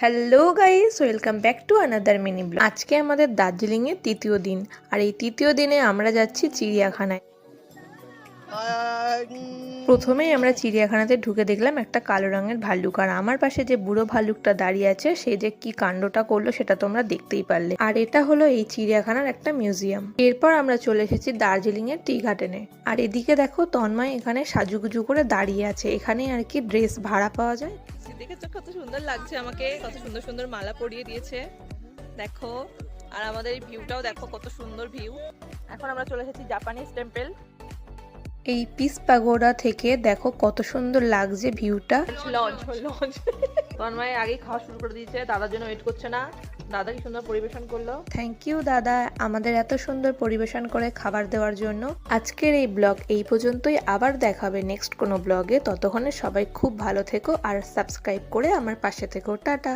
Hello guys, welcome back to another mini blog. আজকে আমাদের দার্জিলিংয়ের তৃতীয় দিন, আর এই তৃতীয় দিনে আমরা যাচ্ছি চিড়িয়াখানায়। প্রথমেই আমরা চিড়িয়াখানাতে ঢুকে দেখলাম একটা কালো রঙের ভাল্লুক, আর আমার পাশে যে বুড়ো ভাল্লুকটা দাঁড়িয়ে আছে সে যে কি কাণ্ডটা করলো সেটা তোমরা দেখতেই পারলে। আর এটা হলো এই চিড়িয়াখানার একটা মিউজিয়াম। এরপর আমরা চলে এসেছি দার্জিলিং এর টি গার্ডেনে। আর এদিকে দেখো তন্ময় এখানে সাজুগুজু করে দাঁড়িয়ে আছে। এখানে আর কি ড্রেস ভাড়া পাওয়া যায়। দেখেছো কত সুন্দর লাগছে, আমাকে কত সুন্দর সুন্দর মালা পরিয়ে দিয়েছে দেখো। আর আমাদের এই ভিউটাও দেখো, কত সুন্দর ভিউ। এখন আমরা চলে এসেছি জাপানিজ টেম্পল। এই পিস পাগোডা থেকে দেখো কত সুন্দর লাগছে ভিউটা। লঞ্চ লঞ্চ তন্ময় আগেই খাওয়া শুরু করে দিয়েছে, দাদার জন্য ওয়েট করছে না। দাদা কি সুন্দর পরিবেশন করলো। থ্যাংক ইউ দাদা, আমাদের এত সুন্দর পরিবেশন করে খাবার দেওয়ার জন্য। আজকের এই ব্লগ এই পর্যন্তই, আবার দেখাবে নেক্সট কোনো ব্লগে। ততক্ষণে সবাই খুব ভালো থেকো আর সাবস্ক্রাইব করে আমার পাশে থেকো। টাটা।